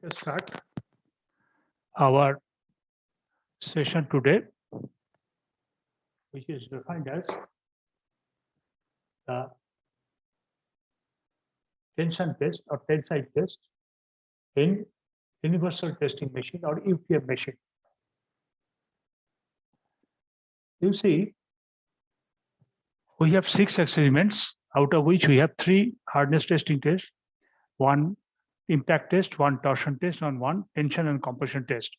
Let us start our session today, which is defined as the tension test or tensile test in universal testing machine or UTM machine. You see, we have 6 experiments, out of which we have 3 hardness testing tests, 1 impact test, 1 torsion test, and 1 tension and compression test.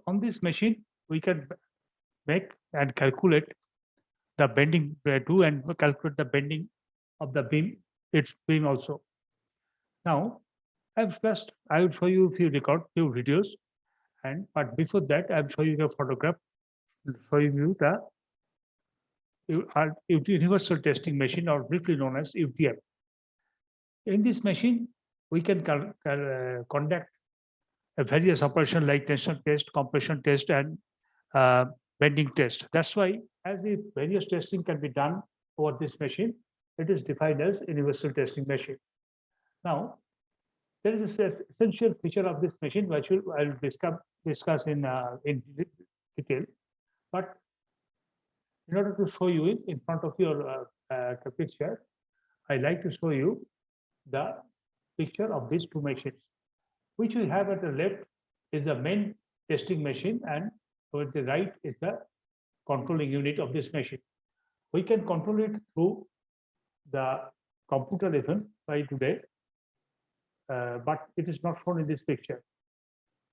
On this machine, we can make and calculate the bending, do and calculate the bending of the beam, its beam also. Now, I will show you few videos, but before that, I will show you a photograph showing you the universal testing machine, or briefly known as UTM. In this machine, we can conduct a various operations like tension test, compression test, and bending test. That's why, as if various testing can be done over this machine, it is defined as universal testing machine. Now, there is an essential feature of this machine which I will discuss in detail. But in order to show you it in front of your picture, I like to show you the picture of these two machines. Which we have at the left is the main testing machine, and to the right is the controlling unit of this machine. We can control it through the computer even by today, but it is not shown in this picture.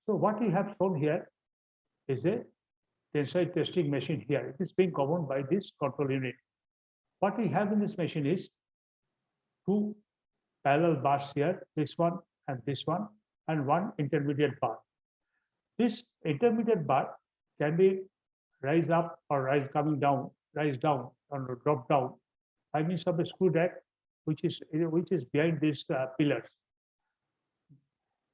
So what we have shown here is a tensile testing machine here. It is being governed by this control unit. What we have in this machine is 2 parallel bars here, this one and this one, and 1 intermediate bar. This intermediate bar can be rise up or rise down or drop down by means of a screw jack, which is behind these pillars.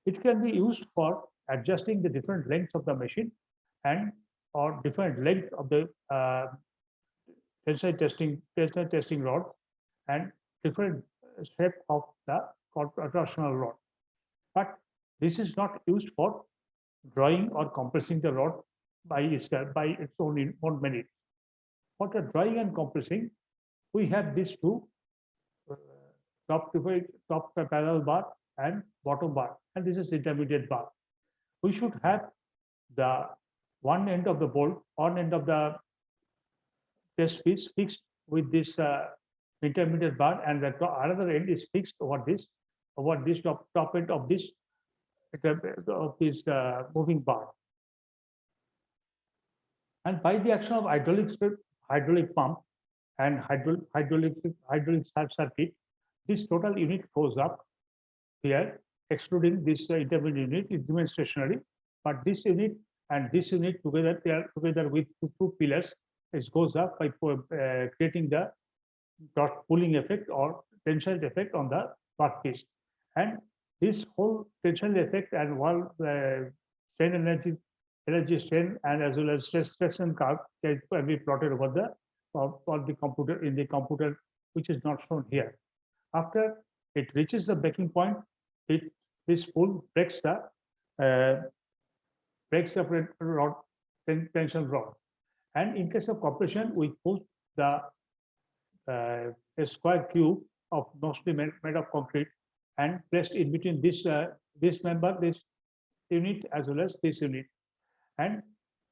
It can be used for adjusting the different lengths of the machine or different length of the tensile testing rod and different shape of the torsional rod. But this is not used for drawing or compressing the rod by its own merit. For the drawing and compressing, we have these two top parallel bar and bottom bar, and this is intermediate bar. We should have the one end of the bolt, one end of the test piece fixed with this intermediate bar, and the another end is fixed over this top end of this moving bar. And by the action of hydraulic pump and hydraulic circuit, this total unit goes up here, excluding this intermediate unit. It remains stationary, but this unit and this unit together, they are together with two pillars. It goes up by creating the pulling effect or tensile effect on the workpiece. And this whole tensile effect and wall strain energy strain, and as well as stress and curve can be plotted over the computer, in the computer, which is not shown here. After it reaches the breaking point, this pull breaks the rod, tension rod. And in case of compression, we put the a square cube of mostly made of concrete and placed in between this member, this unit, as well as this unit. And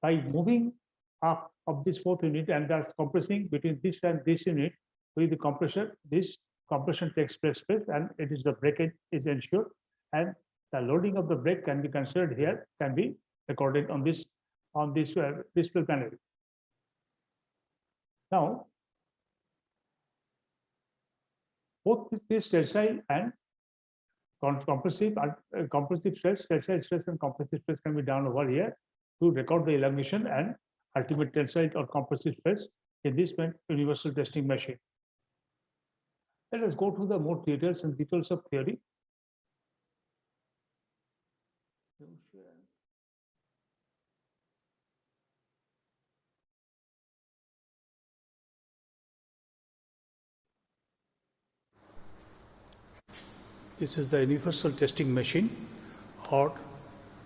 by moving up of this fourth unit and thus compressing between this and this unit with the compressor, this compression takes place, and it is the breakage is ensured, and the loading of the brake can be considered here, can be recorded on this display panel. Now, both this tensile and compressive stress, tensile stress and compressive stress can be done over here to record the elongation and ultimate tensile or compressive stress in this universal testing machine. Let us go to the more details of theory. This is the universal testing machine, or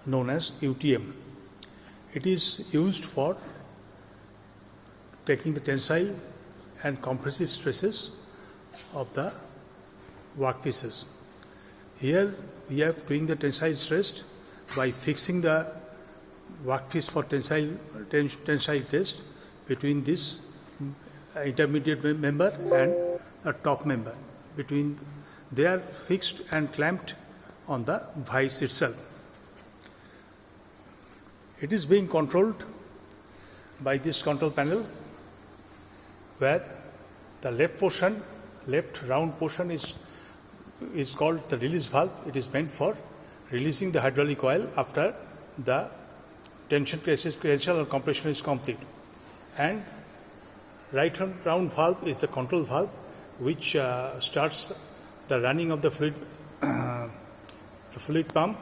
known as UTM. It is used for taking the tensile and compressive stresses of the workpieces. Here we are doing the tensile stress by fixing the workpiece for tensile test between this intermediate member and the top member. They are fixed and clamped on the vise itself. It is being controlled by this control panel, where the left round portion is called the release valve. It is meant for releasing the hydraulic oil after the tension or compression is complete. And right round valve is the control valve, which starts the running of the fluid pump,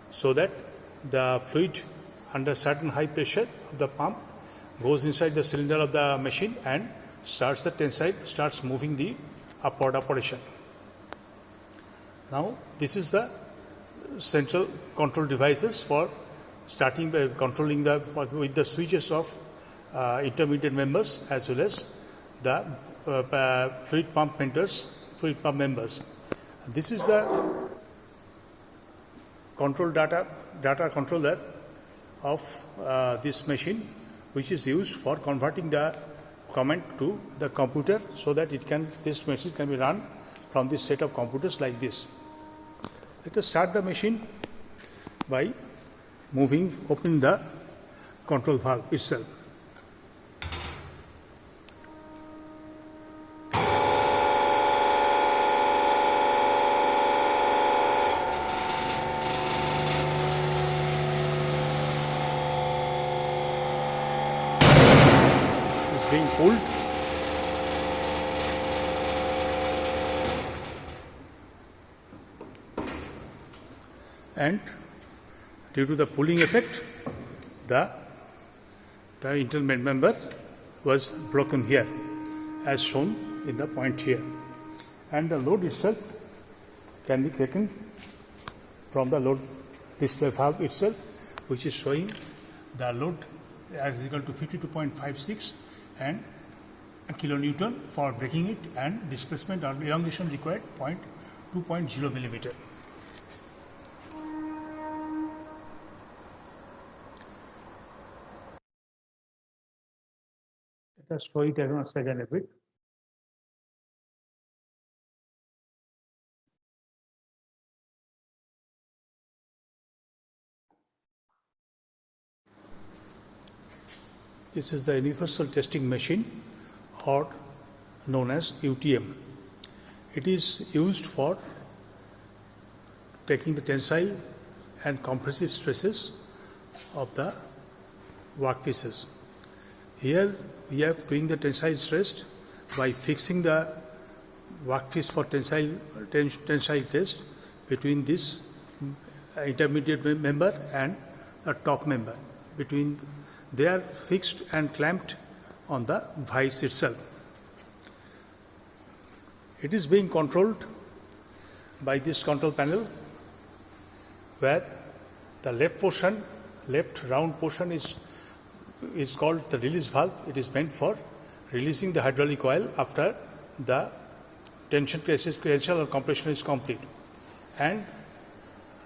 so that the fluid under certain high pressure of the pump goes inside the cylinder of the machine and starts moving the upward operation. Now this is the central control devices for starting by controlling with the switches of intermediate members as well as the fluid pump members. This is the control data controller of this machine, which is used for converting the command to the computer, so that this machine can be run from this set of computers like this. Let us start the machine by opening the control valve itself. It's being pulled. And due to the pulling effect, the intermediate member was broken here, as shown in the point here. And the load itself can be taken from the load display valve itself, which is showing the load as equal to 52.56 and a kilonewton for breaking it, and displacement or elongation required 2.0 millimeter. Let us show it once again a bit. This is the universal testing machine, or known as UTM. It is used for taking the tensile and compressive stresses of the workpieces. Here we are doing the tensile stress by fixing the workpiece for tensile test between this intermediate member and the top member. They are fixed and clamped on the vise itself. It is being controlled by this control panel, where the left round portion is called the release valve. It is meant for releasing the hydraulic oil after the tension or compression is complete. And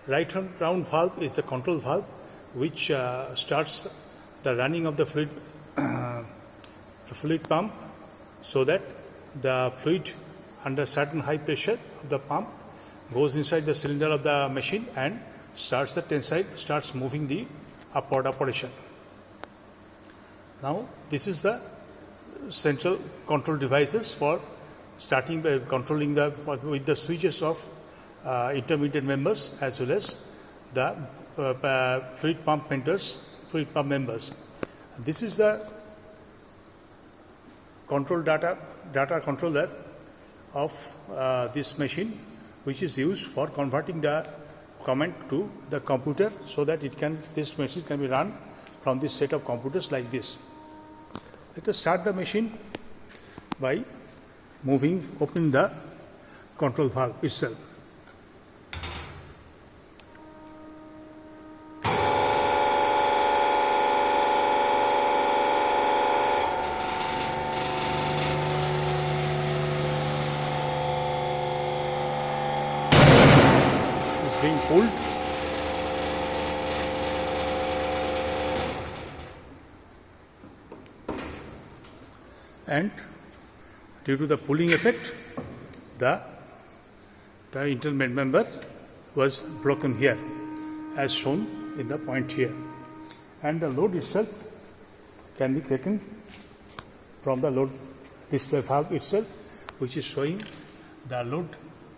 right round valve is the control valve, which starts the running of the fluid pump, so that the fluid under certain high pressure of the pump goes inside the cylinder of the machine and starts moving the upward operation. Now this is the central control devices for starting by controlling with the switches of intermediate members as well as the fluid pump members. This is the control data controller of this machine, which is used for converting the command to the computer, so that this machine can be run from this set of computers like this. Let us start the machine by opening the control valve itself. being pulled. And due to the pulling effect, the internal main member was broken here, as shown in the point here. And the load itself can be taken from the load display valve itself, which is showing the load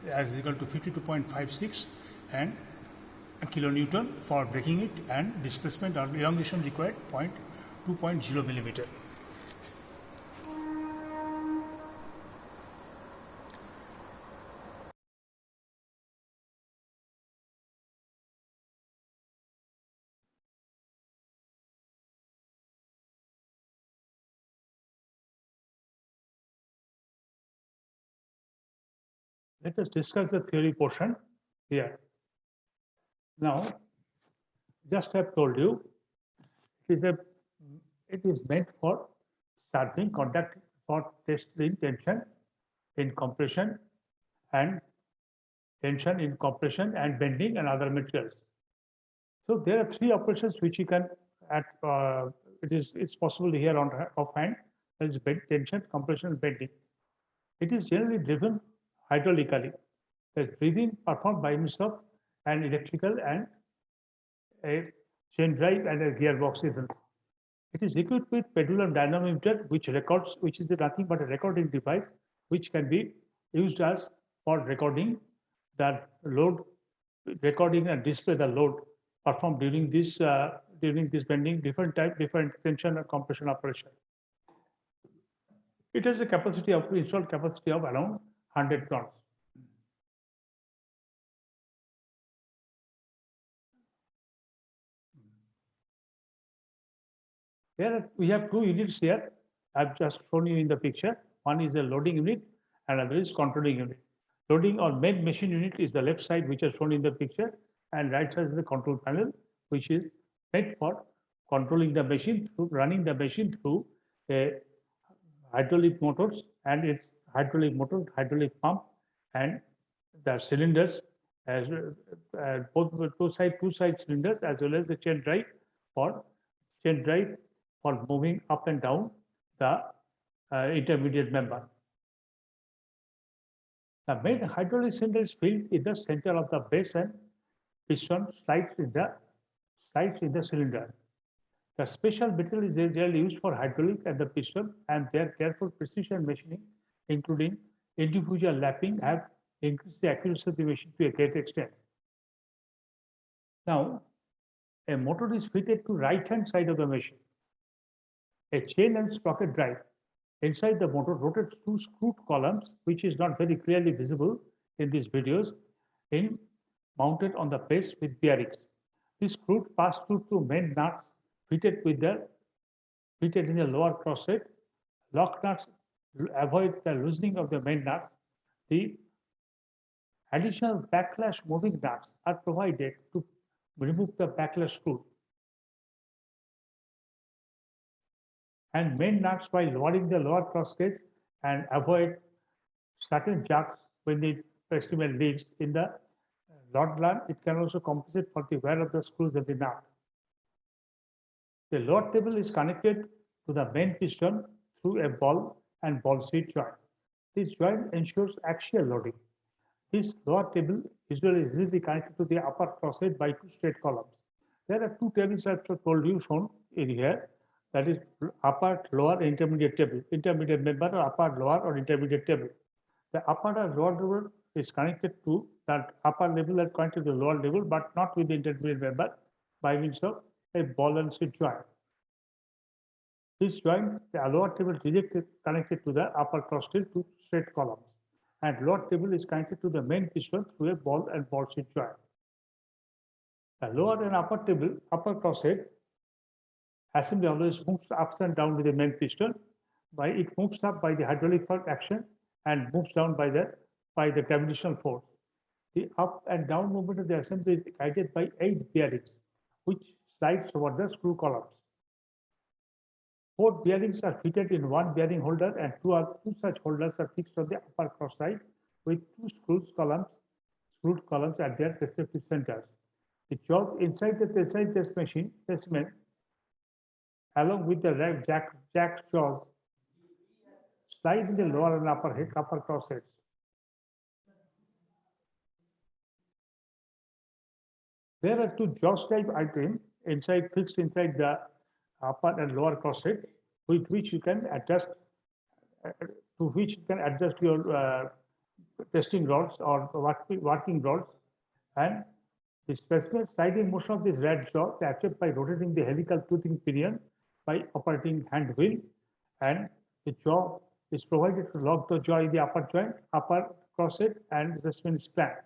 as equal to 52.56 and a kilonewton for breaking it, and displacement or elongation required 2.0 millimeter. Let us discuss the theory portion here. Now, just have told you, it is meant for starting conduct for testing tension in compression and bending and other materials. So there are three operations which you can add. It's possible here on offhand. There is bend, tension, compression, bending. It is generally driven hydraulically. The breathing performed by means of an electrical and a chain drive and a gearbox even. It is equipped with pendulum dynamometer, which is nothing but a recording device, which can be used as for recording the load, recording and display the load performed during this bending, different tension and compression operation. It has a installed capacity of around 100 tons. Here we have two units here. I've just shown you in the picture. One is a loading unit and another is controlling unit. Loading or main machine unit is the left side, which is shown in the picture, and right side is the control panel, which is meant for controlling the machine through running the machine through a hydraulic motors and its hydraulic motor, hydraulic pump, and the cylinders as both two side cylinders, as well as the chain drive for moving up and down the intermediate member. The main hydraulic cylinder is filled in the center of the base, and piston slides in the cylinder. The special material is generally used for hydraulic and the piston, and their careful precision machining, including individual lapping, have increased the accuracy of the machine to a great extent. Now, a motor is fitted to right-hand side of the machine. A chain and sprocket drive. Inside the motor rotates two screwed columns, which is not very clearly visible in these videos, mounted on the base with bearings. These screws pass through two main nuts fitted in the lower crosshead. Lock nuts avoid the loosening of the main nuts. The additional backlash moving nuts are provided to remove the backlash screw. And main nuts while lowering the lower crosscase and avoid certain jerks when the estimate leads in the rod run. It can also compensate for the wear of the screws of the nut. The lower table is connected to the main piston through a ball and ball seat joint. This joint ensures axial loading. This lower table usually is easily connected to the upper crosshead by two straight columns. There are two tables I've told you shown in here. That is upper, lower, intermediate table. Intermediate member or upper, lower, or intermediate table. The upper or lower level is connected to that upper level and connected to the lower level, but not with the intermediate member by means of a ball and seat joint. This joint, the lower table is connected to the upper crosshead to straight columns, and lower table is connected to the main piston through a ball and ball seat joint. The lower and upper table, upper crosshead assembly always moves ups and down with the main piston. It moves up by the hydraulic action and moves down by the gravitational force. The up and down movement of the assembly is guided by 8 bearings, which slides over the screw columns. 4 bearings are fitted in one bearing holder, and two such holders are fixed on the upper cross side with 2 screw screwed columns at their respective centers. The jaws inside the tensile test machine specimen, along with the jack jaws, slide in the lower and upper cross heads. There are two jaws-type items fixed inside the upper and lower crosshead, with which you can adjust your testing rods or working rods, and the specimen sliding motion of this rat jaw is achieved by rotating the helical toothing pinion by operating hand wheel, and the jaw is provided to lock the jaw in the upper joint, upper crosshead, and the specimen is clamped.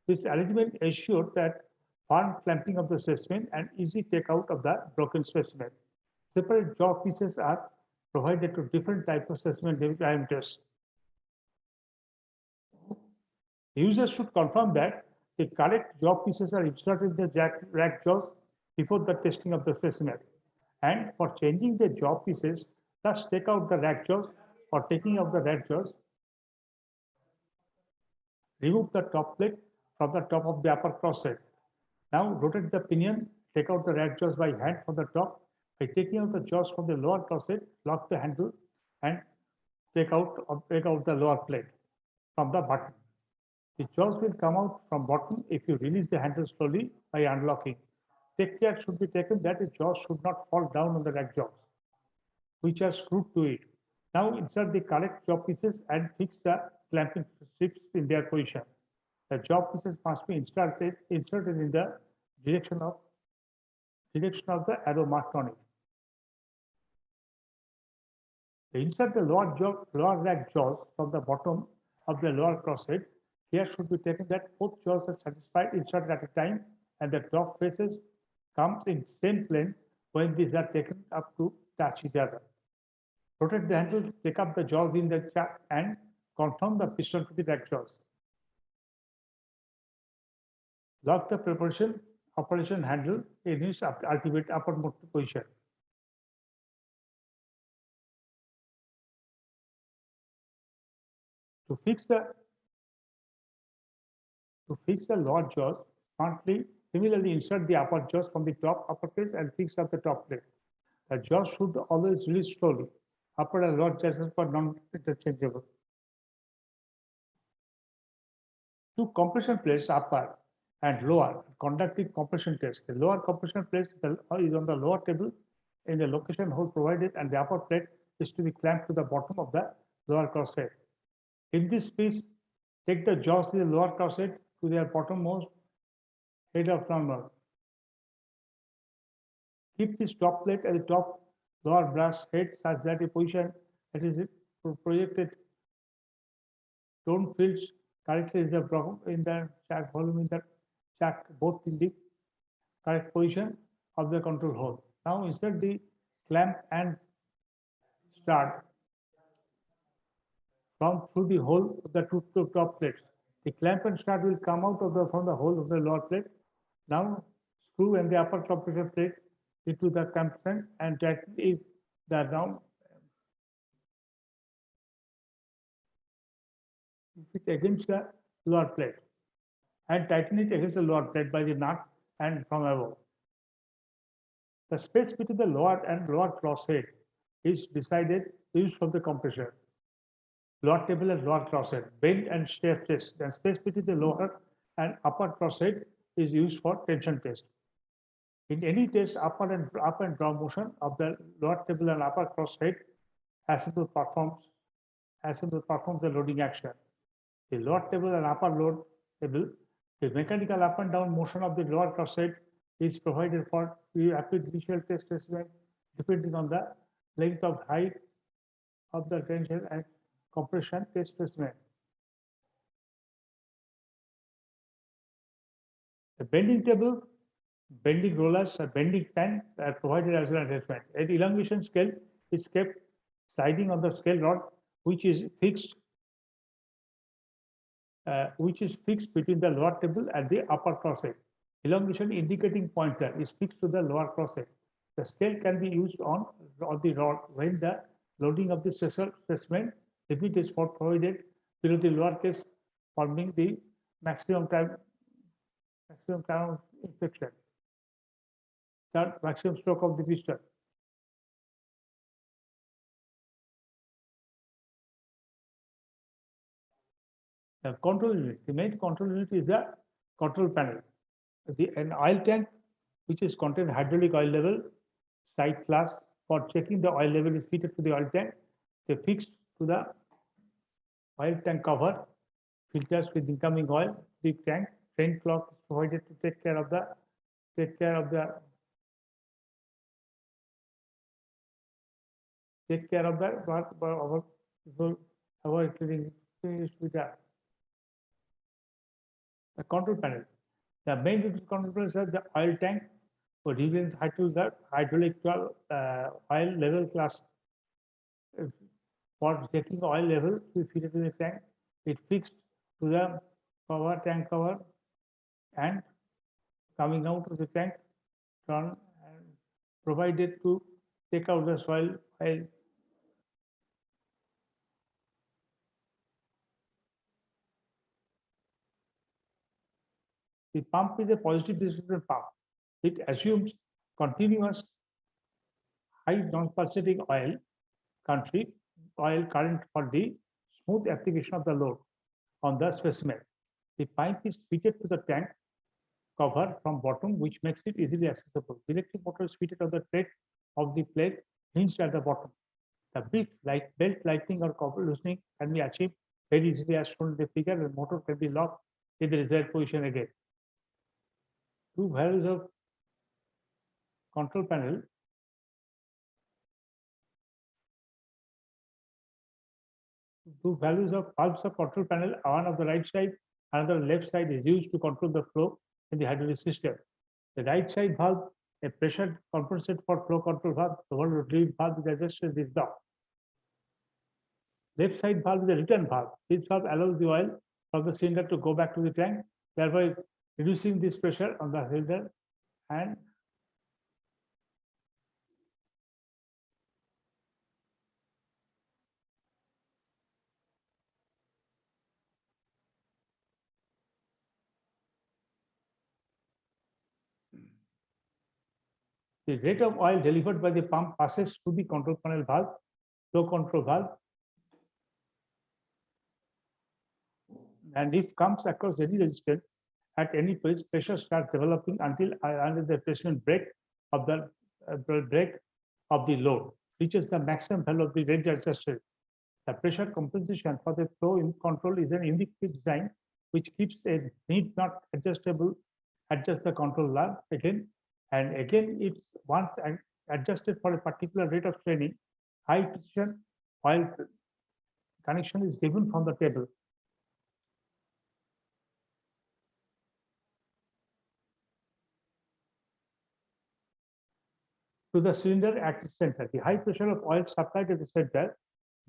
This arrangement ensures that firm clamping of the specimen and easy takeout of the broken specimen. Separate jaw pieces are provided to different types of specimen diameters. Users should confirm that the correct jaw pieces are inserted in the rack jaws before the testing of the specimen. And for changing the jaw pieces, thus take out the rack jaws. For taking out the rack jaws, remove the top plate from the top of the upper crosshead. Now rotate the pinion, take out the rack jaws by hand from the top. By taking out the jaws from the lower crosshead, lock the handle and take out the lower plate from the bottom. The jaws will come out from bottom if you release the handle slowly by unlocking. Take care should be taken that the jaws should not fall down on the rack jaws, which are screwed to it. Now insert the correct jaw pieces and fix the clamping strips in their position. The jaw pieces must be inserted in the direction of the arrow marked on it. Insert the lower rack jaws from the bottom of the lower crosshead. Care should be taken that both jaws are satisfied inserted at a time and the top faces comes in same plane when these are taken up to touch each other. Rotate the handle, take up the jaws in the chuck and confirm the piston to the rack jaws. Lock the operation handle in its ultimate uppermost position. To fix the lower jaws, similarly insert the upper jaws from the top upper plate and fix up the top plate. The jaws should always release slowly. Upper and lower jaws are non-interchangeable. Two compression plates, upper and lower, conducting compression test. The lower compression plate is on the lower table in the location hole provided, and the upper plate is to be clamped to the bottom of the lower crosshead. In this piece, take the jaws to the lower crosshead to their bottommost head of normal. Keep this top plate at the top lower brass head such that a position that is projected tone fields correctly in the chuck volume in the chuck, both in the correct position of the control hole. Now insert the clamp and start through the hole of the two top plates. The clamp and stud will come out from the hole of the lower plate. Now screw and the upper compression plate into the compression and tighten it down. It against the lower plate and tighten it against the lower plate by the nut and from above. The space between the lower and lower crosshead is used for the compressor. Lower table and lower crosshead, bend and step test. The space between the lower and upper crosshead is used for tension test. In any test, up and down motion of the lower table and upper crosshead, assemble performs the loading action. The lower table and upper load table, the mechanical up and down motion of the lower crosshead is provided for rapid initial test specimen depending on the length of height of the tension and compression test specimen. The bending table, bending rollers, and bending pen are provided as an attachment. An elongation scale is kept sliding on the scale rod, which is fixed between the lower table and the upper crosshead. Elongation indicating pointer is fixed to the lower crosshead. The scale can be used on the rod when the loading of the specimen limit is provided below the lower case, forming the maximum time maximum time of infection. Third, maximum stroke of the piston. The control unit, the main control unit is the control panel. An oil tank which is contain hydraulic oil level, side flask for checking the oil level is fitted to the oil tank. They fixed to the oil tank cover, filters with incoming oil, big tank, drain cloth is provided to take care of the our cleaning with the control panel. The main control panel is the oil tank for regions hydraulic oil level class. For checking oil level, we feed it to the tank. It fixed to the tank cover, and coming out of the tank, turn and provided to take out the soil oil. The pump is a positive displacement pump. It assumes continuous high non-pulsating oil current for the smooth application of the load on the specimen. The pipe is fitted to the tank cover from bottom, which makes it easily accessible. The electric motor is fitted on the thread of the plate hinged at the bottom. The belt lightening or copper loosening can be achieved very easily as shown in the figure. The motor can be locked in the desired position again. Two values of control panel. Two values of pulse of control panel, one on the right side, another left side is used to control the flow in the hydraulic system. The right side valve, a pressure compensator for flow control valve, the one relief valve is adjusted this down. Left side valve is a return valve. This valve allows the oil from the cylinder to go back to the tank, thereby reducing this pressure on the cylinder and the rate of oil delivered by the pump passes through the control panel valve, flow control valve, and if comes across any resistance at any place, pressure starts developing until under the pressure break of the load reaches the maximum value of the range adjusted. The pressure compensation for the flow in control is an unique design which keeps a need not adjustable, adjust the control valve again and again. It's once adjusted for a particular rate of straining, high precision oil connection is given from the table. To the cylinder at its center. The high pressure of oil supplied at the center,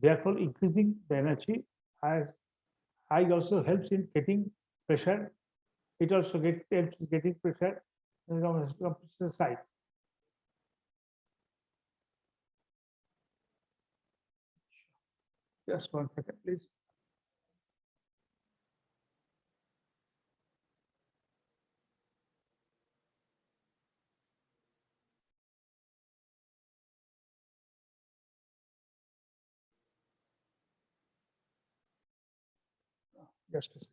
therefore increasing the energy. As I also helps in getting pressure. It also helps getting pressure on the compressor side. Just 1 second, please. Just a second.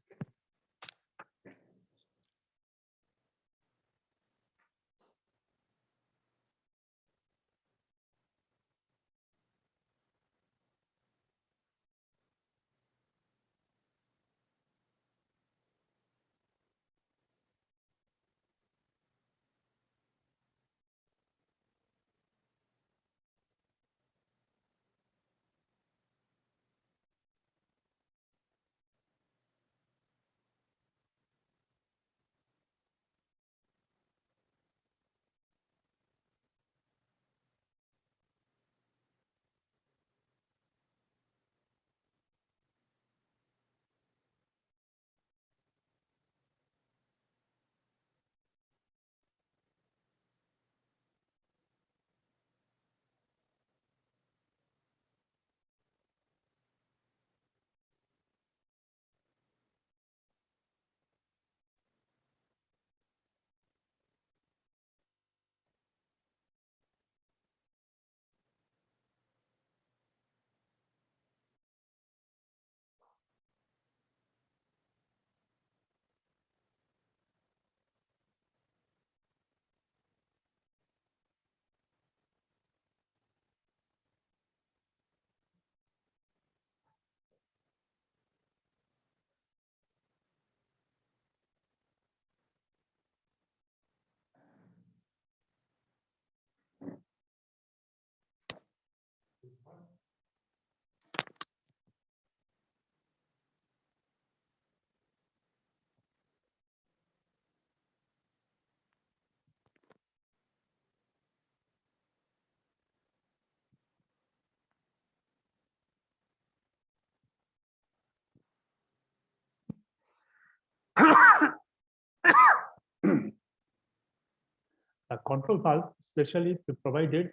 A control valve specially provided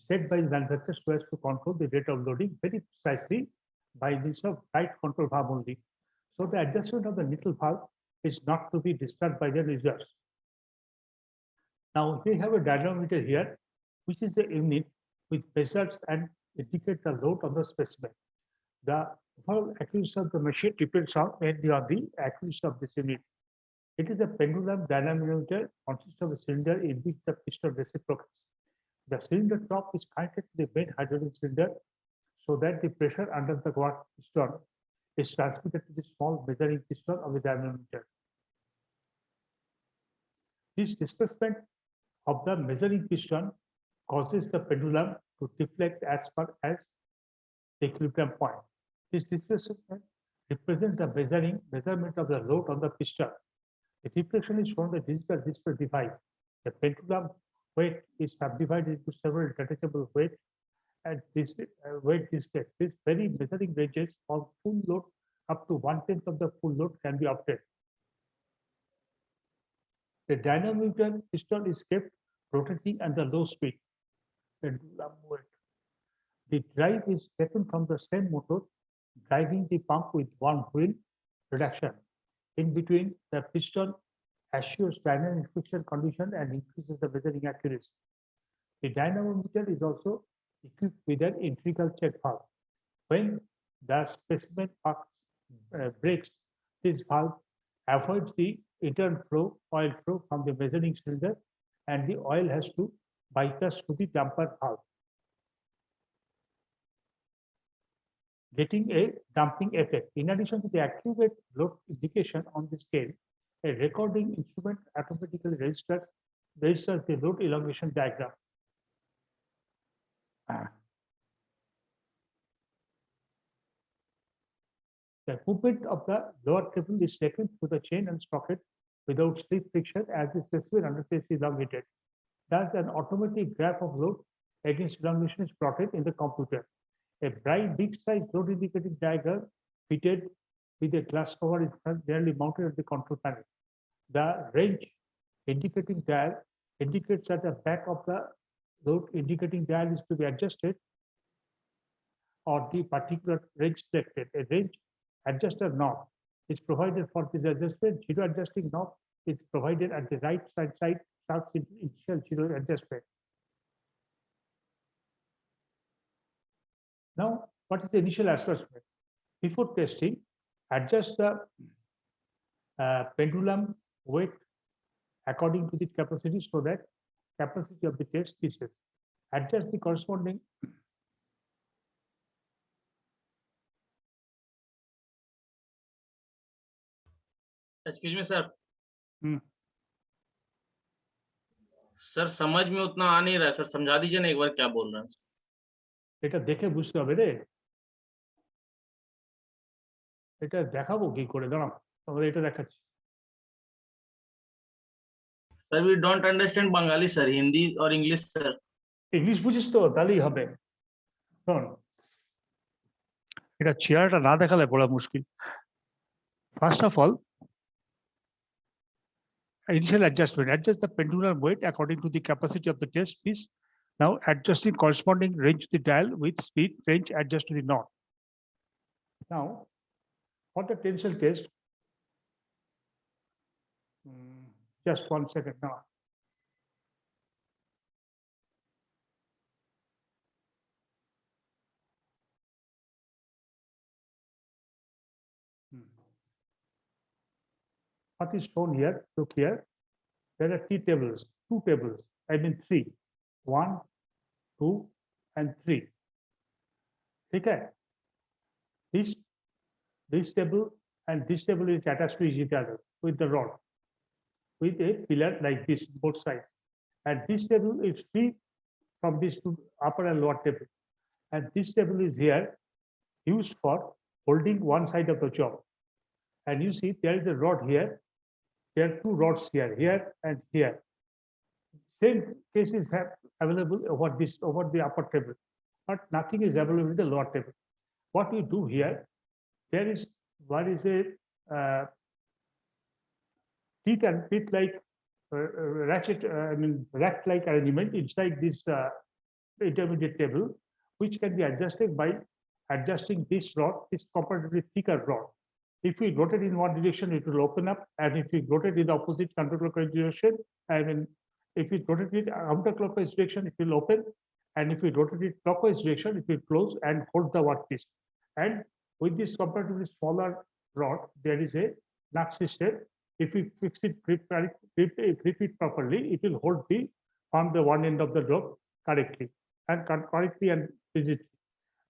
set by the manufacturer so as to control the rate of loading very precisely by means of right control valve only. So the adjustment of the neutral valve is not to be disturbed by the users. Now we have a dynamometer here, which is a unit which measures and indicates the load on the specimen. The overall accuracy of the machine depends mainly on the accuracy of this unit. It is a pendulum dynamometer consists of a cylinder in which the piston reciprocates. The cylinder top is connected to the main hydraulic cylinder so that the pressure under the water piston is transmitted to the small measuring piston of the dynamometer. This displacement of the measuring piston causes the pendulum to deflect as far as the equilibrium point. This displacement represents the measurement of the load on the piston. The deflection is shown on the digital display device. The pendulum weight is subdivided into several detachable weights, and this weight displayed. This very measuring ranges from full load up to 1/10 of the full load can be obtained. The dynamometer piston is kept rotating at the low speed. Pendulum weight. The drive is taken from the same motor, driving the pump with one wheel reduction. In between, the piston assures dynamic friction condition and increases the measuring accuracy. The dynamometer is also equipped with an integral check valve. When the specimen breaks, this valve avoids the internal oil flow from the measuring cylinder, and the oil has to bypass to the damper valve, getting a damping effect. In addition to the accurate load indication on the scale, a recording instrument automatically registers the load elongation diagram. The movement of the lower cable is taken through the chain and sprocket without slip friction as the specimen underface is elongated. Thus, an automatic graph of load against elongation is plotted in the computer. A bright big size load indicating diagram fitted with a glass cover is generally mounted at the control panel. The range indicating dial indicates that the back of the load indicating dial is to be adjusted or the particular range selected. A range adjuster knob is provided for this adjustment. Zero adjusting knob is provided at the right side starts initial zero adjustment. Now, what is the initial adjustment? Before testing, adjust the pendulum weight according to the capacity so that capacity of the test pieces. Adjust the corresponding excuse me sir hmm. Sir समझ में उतना आ नहीं रहा है sir, समझा दीजिए ना एक बार क्या बोल रहे हैं। এটা দেখে বুঝতে হবে রে, এটা দেখাবো কি করে, দাঁড়াও আমরা এটা দেখাচ্ছি। Sir we don't understand Bengali sir, Hindi और इंग्लिश सर। ইংলিশ বুঝিস তো, তাহলেই হবে। শোন, এটা চেয়ারটা না দেখালে পড়া মুশকিল। First of all, initial adjustment, adjust the pendulum weight according to the capacity of the test piece. Now adjusting corresponding range to the dial with speed range adjust to the knot. Now for the tensile test, just 1 second now. What is shown here? Look here. There are two tables. I mean three. 1, 2, and 3. Okay. This table and this table is attached to each other with the rod, with a pillar like this both sides. And this table is free from these two upper and lower table. And this table is here used for holding one side of the job. And you see there is a rod here. There are two rods here and here. Same cases have available over the upper table, but nothing is available in the lower table. What we do here, there is what is a teeth like rack-like arrangement inside this intermediate table, which can be adjusted by adjusting this rod, this comparatively thicker rod. If we rotate in one direction, it will open up, and if we rotate in the opposite counterclockwise direction, if we rotate it counterclockwise direction, it will open, and if we rotate it clockwise direction, it will close and hold the workpiece. And with this comparatively smaller rod, there is a nut system. If we fix it, grip it properly, it will hold on the one end of the rope correctly and physically.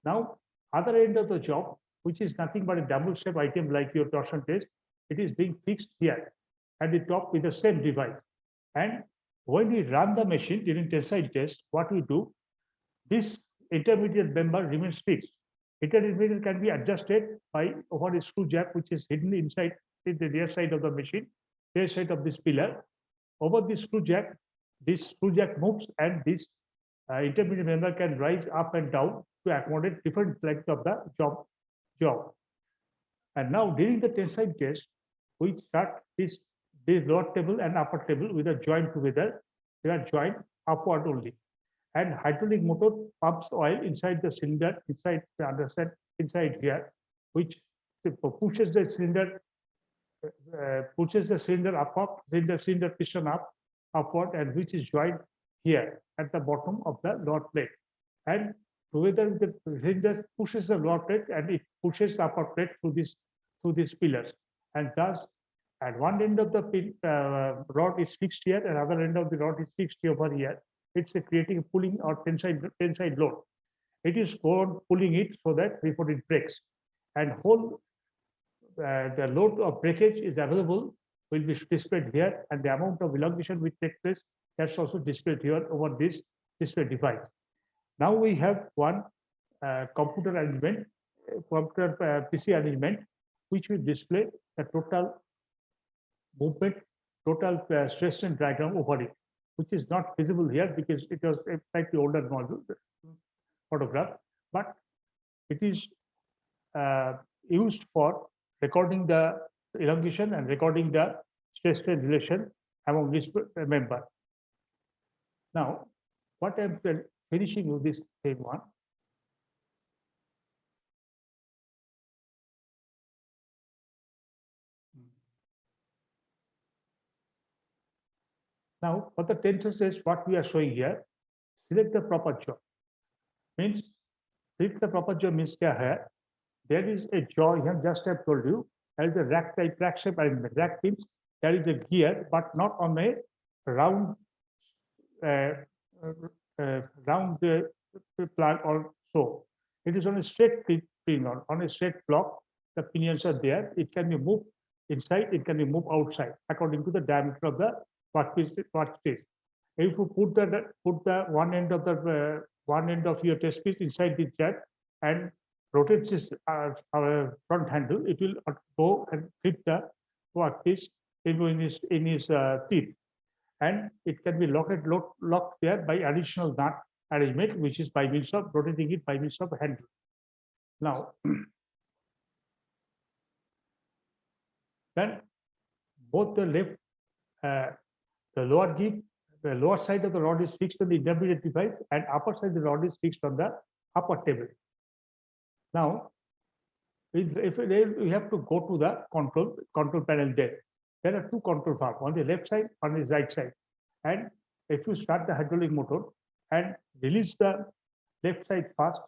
Now, other end of the job, which is nothing but a double step item like your torsion test, it is being fixed here at the top with the same device. And when we run the machine during tensile test, what we do, this intermediate member remains fixed. Intermediate can be adjusted by over a screw jack, which is hidden inside the rear side of the machine, rear side of this pillar. Over this screw jack moves, and this intermediate member can rise up and down to accommodate different lengths of the job. And now during the tensile test, we start this lower table and upper table with a joint together. They are joined upward only. And hydraulic motor pumps oil inside the cylinder, inside the underside, inside here, which pushes the cylinder cylinder piston upward, and which is joined here at the bottom of the lower plate. And together the cylinder pushes the lower plate, and it pushes the upper plate through these pillars. And thus, at one end of the rod is fixed here, and other end of the rod is fixed over here. It's creating a pulling or tensile load. It is pulling it so that before it breaks, and the load of breakage is available, will be displayed here, and the amount of elongation which takes place, that's also displayed here over this display device. Now we have one computer arrangement, PC arrangement, which will display the total movement, total stress strain diagram over it, which is not visible here because it was a slightly older model photograph, but it is used for recording the elongation and recording the stress strain relation among this member. Now, what I'm finishing with this thing one. Now, for the tensor test, what we are showing here, select the proper jaw. Means, select the proper jaw means here, there is a jaw here, just I've told you, there is a rack shape arrangement. Rack means there is a gear, but not on a round plan or so. It is on a straight pinion, on a straight block. The pinions are there. It can be moved inside, it can be moved outside according to the diameter of the workpiece. If you put the one end of your test piece inside the jet and rotate this front handle, it will go and grip the workpiece in his teeth, and it can be locked there by additional nut arrangement, which is by means of rotating it by means of handle. Now, then both the lower side of the rod is fixed on the intermediate device, and upper side of the rod is fixed on the upper table. Now, if we have to go to the control panel there are two control valves on the left side, on the right side. And if you start the hydraulic motor and release the left side first,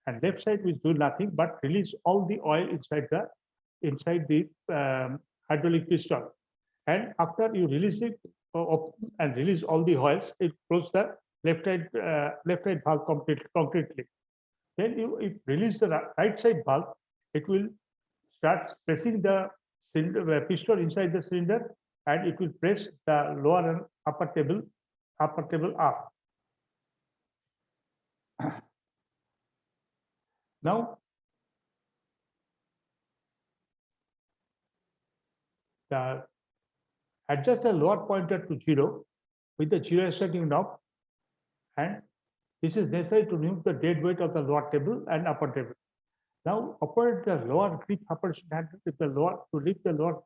and left side will do nothing but release all the oil inside the hydraulic piston. And after you release it and release all the oils, it closes the left side valve completely. Then if release the right side valve, it will start pressing the piston inside the cylinder, and it will press the lower and upper table up. Now, adjust the lower pointer to 0 with the 0 setting knob, and this is necessary to remove the dead weight of the lower table and upper table. Now operate the lower grip operation handle with the lower to lift the lower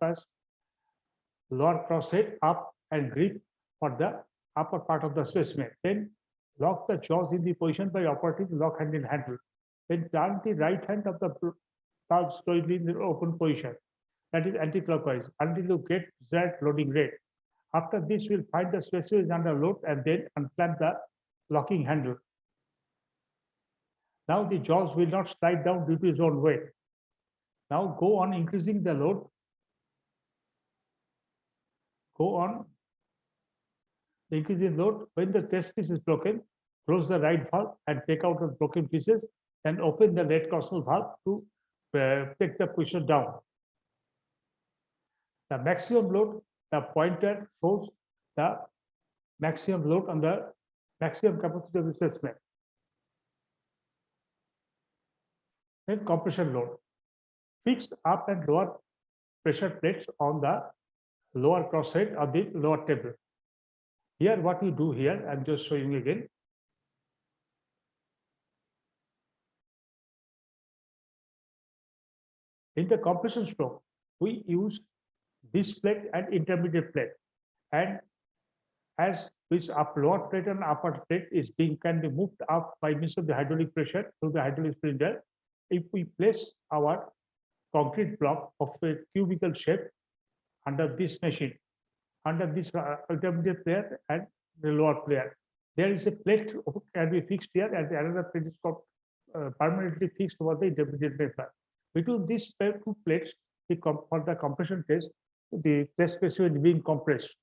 crosshead up and grip for the upper part of the specimen. Then lock the jaws in the position by operating lock handle handle. Then turn the right hand of the valve slowly in the open position, that is anti-clockwise, until you get desired loading rate. After this, we'll find the specimen is under load and then unclamp the locking handle. Now the jaws will not slide down due to its own weight. Now go on increasing the load. Go on increasing load. When the test piece is broken, close the right valve and take out the broken pieces and open the left corsal valve to take the pusher down. The maximum load, the pointer shows the maximum load on the maximum capacity of the specimen. Then compression load. Fix up and lower pressure plates on the lower crosshead of the lower table. Here, what we do here, I'm just showing again. In the compression stroke, we use this plate and intermediate plate. And as this lower plate and upper plate can be moved up by means of the hydraulic pressure through the hydraulic cylinder, if we place our concrete block of a cubical shape under this machine, under this intermediate player and the lower player, there is a plate can be fixed here, and another plate is permanently fixed over the intermediate player. Between these two plates, for the compression test, the test specimen is being compressed.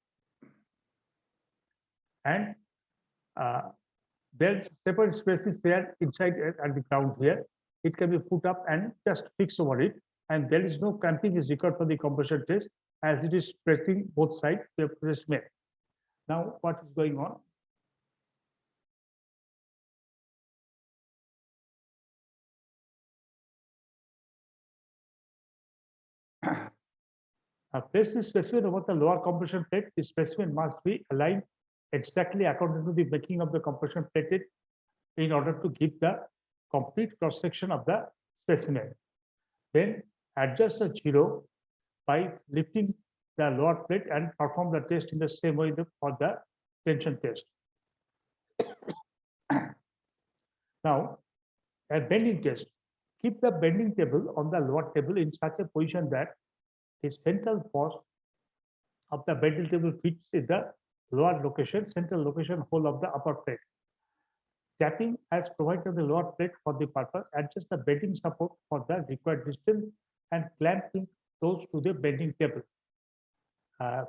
And there's separate spaces there inside at the ground here. It can be put up and just fixed over it. And there is no clamping is required for the compression test, as it is pressing both sides the test made. Now, what is going on? Place the specimen over the lower compression plate. The specimen must be aligned exactly according to the making of the compression plate in order to give the complete cross section of the specimen. Then adjust the zero by lifting the lower plate and perform the test in the same way for the tension test. Now, a bending test. Keep the bending table on the lower table in such a position that the central force of the bending table fits in the lower location, central location hole of the upper plate. Tapping as provided on the lower plate for the purpose, adjust the bending support for the required distance and clamping close to the bending table.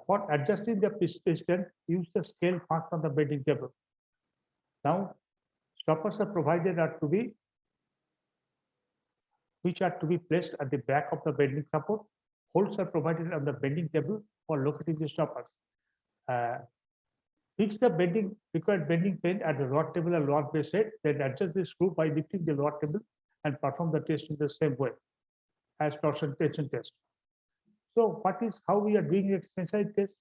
For adjusting the piston, use the scale marked on the bending table. Now, stoppers are provided which are to be placed at the back of the bending support. Holes are provided on the bending table for locating the stoppers. Fix the required bending plane at the lower table and lower base head, then adjust the screw by lifting the lower table and perform the test in the same way as torsion tension test. So how we are doing the extensile test?